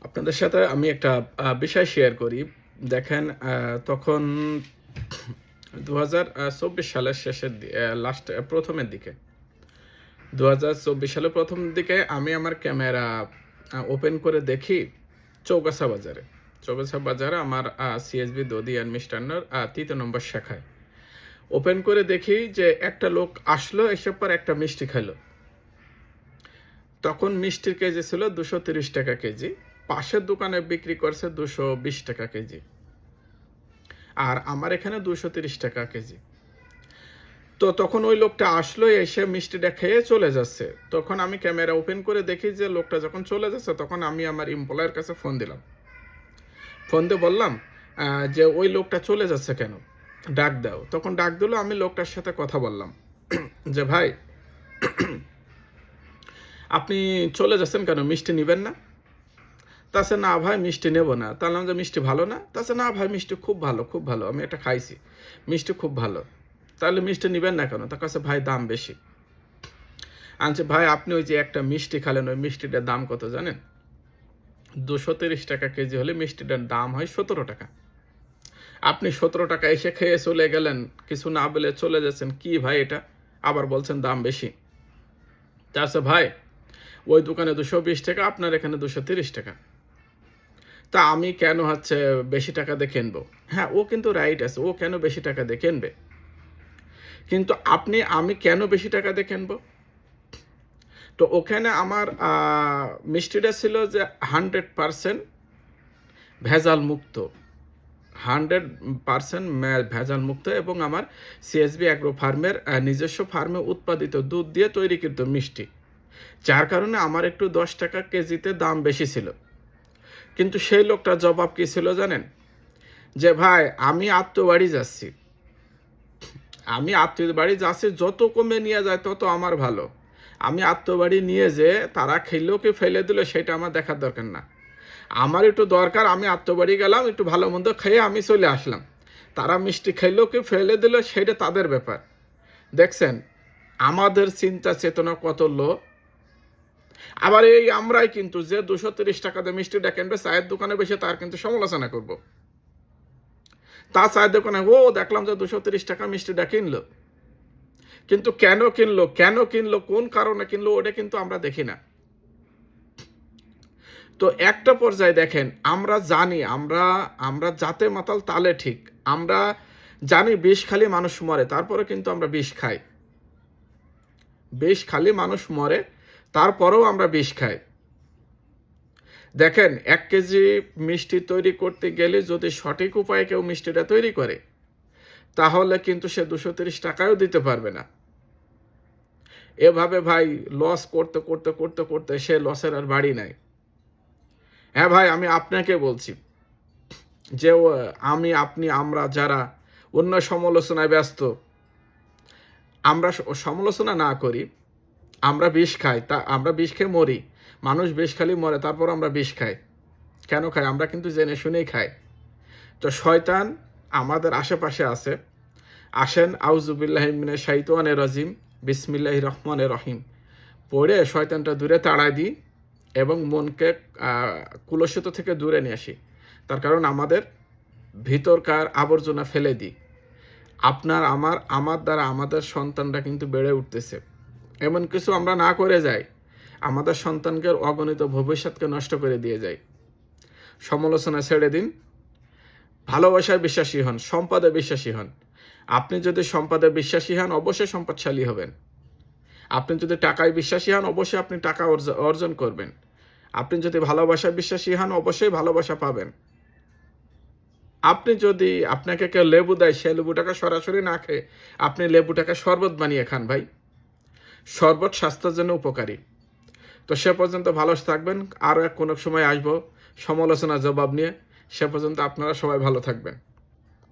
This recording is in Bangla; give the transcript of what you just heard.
আপনাদের সাথে আমি একটা বিষয় শেয়ার করি। দেখেন তখন ২০২৪ সালের শেষের লাস্ট প্রথমের দিকে ২০২৪ সালের প্রথম দিকে আমি আমার ক্যামেরা ওপেন করে দেখি চৌগাছা বাজারে। চৌগাছা বাজারে আমার সিএসবি দধি অ্যান্ড মিষ্টান্নর ৩য় নম্বর শাখায়। ওপেন করে দেখি যে একটা লোক আসলো, এসে পর একটা মিষ্টি খাইলো। তখন মিষ্টির কেজি ছিল ২৩০ টাকা কেজি। পাশের দোকানে বিক্রি করছে ২২০ টাকা কেজি, আর আমার এখানে ২৩০ টাকা কেজি। তো তখন ওই লোকটা আসলো, এসে মিষ্টিটা খেয়ে চলে যাচ্ছে। তখন আমি ক্যামেরা ওপেন করে দেখি যে লোকটা যখন চলে যাচ্ছে, তখন আমি আমার এমপ্লয়ের কাছে ফোন দিলাম। ফোন দিয়ে বললাম যে ওই লোকটা চলে যাচ্ছে কেন, ডাক দাও। তখন ডাক দিল, আমি লোকটার সাথে কথা বললাম যে ভাই আপনি চলে যাচ্ছেন কেন, মিষ্টি নেবেন না? তাছে না ভাই মিষ্টি নেব না। তাহলে যে মিষ্টি ভালো না? তাছে না ভাই মিষ্টি খুব ভালো, খুব ভালো, আমি এটা খাইছি, মিষ্টি খুব ভালো। তাহলে মিষ্টি নেবেন না কেন? তার কাছে ভাই দাম বেশি। আনছে ভাই আপনি ওই যে একটা মিষ্টি খালেন, ওই মিষ্টিটার দাম কত জানেন? ২৩০ টাকা কেজি হলে মিষ্টিটার দাম হয় ১৭ টাকা। আপনি ১৭ টাকা এসে খেয়ে চলে গেলেন, কিছু না বলে চলে যাচ্ছেন, কি ভাই এটা? আবার বলছেন দাম বেশি। তাছে ভাই ওই দোকানে ২২০ টাকা, আপনার এখানে ২৩০ টাকা। তা আমি কেন বেশি টাকা দিয়ে কিনবো? হ্যাঁ, ও কিন্তু রাইট আছে, ও কেন বেশি টাকা দিয়ে কিনবে? কিন্তু আমি কেন বেশি টাকা দিয়ে কিনবো? তো ওখানে আমার মিষ্টিটা ছিল যে 100% ভেজাল মুক্ত, 100% ভেজাল মুক্ত, এবং আমার সিএসবি অ্যাগ্রো ফার্মের নিজস্ব ফার্মে উৎপাদিত দুধ দিয়ে তৈরিকৃত মিষ্টি, যার কারণে আমার একটু 10 টাকা কেজিতে দাম বেশি ছিল। কিন্তু সেই লোকটার জবাব কী ছিল জানেন? যে ভাই আমি আত্মীয় বাড়ি যাচ্ছি, যত কমে নিয়ে যায় তত আমার ভালো। আমি আত্মীয় বাড়ি নিয়ে যে তারা খেলেও কি ফেলে দিল সেটা আমার দেখার দরকার না। আমার একটু দরকার, আমি আত্মীয় বাড়ি গেলাম, একটু ভালো মন্দ খেয়ে আমি চলে আসলাম। তারা মিষ্টি খেলেও কি ফেলে দিল সেটা তাদের ব্যাপার। দেখছেন আমাদের চিন্তা চেতনা কত লো। আবার এই আমরাই কিন্তু যে ২৩০ টাকা দিয়ে মিষ্টিটা কিনবে, চায়ের দোকানে বসে তার কিন্তু সমালোচনা করব। তা চায়ের দোকানে ও দেখলাম যে ২৩০ টাকা মিষ্টিটা কিনলো, কিন্তু কেন কিনলো, কোন কারণে কিনলো, ওটা কিন্তু আমরা দেখি না। তো একটা পর্যায়ে দেখেন আমরা জানি, আমরা জাতে মাতাল তালে ঠিক, আমরা জানি বিষ খালি মানুষ মরে, তারপরে কিন্তু আমরা বিষ খাই। বিষ খালি মানুষ মরে, তারপরেও আমরা বিষ খাই। দেখেন ১ কেজি মিষ্টি তৈরি করতে গেলে যদি সঠিক উপায়ে কেউ মিষ্টিটা তৈরি করে, তাহলে কিন্তু সে ২৩০ টাকাও দিতে পারবে না। এভাবে ভাই লস করতে করতে করতে করতে সে লসের আর বাড়ি নাই। হ্যাঁ ভাই, আমি আপনাকে বলছি যে আমরা যারা অন্য সমালোচনায় ব্যস্ত, আমরা সমালোচনা না করি, আমরা বিষ খাই, তা আমরা বিষ খেয়ে মরি। মানুষ বিষ খালি মরে, তারপর আমরা বিষ খাই। কেন খাই? আমরা কিন্তু জেনে শুনেই খাই। তো শয়তান আমাদের আশেপাশে আছে। আসেন আউযুবিল্লাহি মিনাশ শাইতানির রাজিম, বিসমিল্লাহির রহমানির রহিম পড়ে শয়তানটা দূরে তাড়ায় দিই এবং মনকে কুলসিত থেকে দূরে নিয়ে আসি। তার কারণ আমাদের ভিতরকার আবর্জনা ফেলে দিই। আমার দ্বারা আমাদের সন্তানরা কিন্তু বেড়ে উঠতেছে। এমন কিছু আমরা না করে যাই, আমাদের সন্তানকে অগণিত ভবিষ্যৎকে নষ্ট করে দিয়ে যাই। সমালোচনা ছেড়ে দিন, ভালোবাসায় বিশ্বাসী হন, সম্পদে বিশ্বাসী হন। আপনি যদি সম্পদে বিশ্বাসী হন, অবশ্যই সম্পদশালী হবেন। আপনি যদি টাকায় বিশ্বাসী হন, অবশ্যই আপনি টাকা অর্জন করবেন। আপনি যদি ভালোবাসায় বিশ্বাসী হন, অবশ্যই ভালোবাসা পাবেন। আপনি যদি আপনাকে কেউ লেবু দেয়, সে লেবুটাকে সরাসরি না খেয়ে আপনি লেবুটাকে শরবত বানিয়ে খান ভাই। শরবত স্বাস্থ্যের জন্য উপকারী। তো সে পর্যন্ত ভালো থাকবেন। আরও কোনো সময় আসবো সমালোচনার জবাব নিয়ে। সে পর্যন্ত আপনারা সবাই ভালো থাকবেন।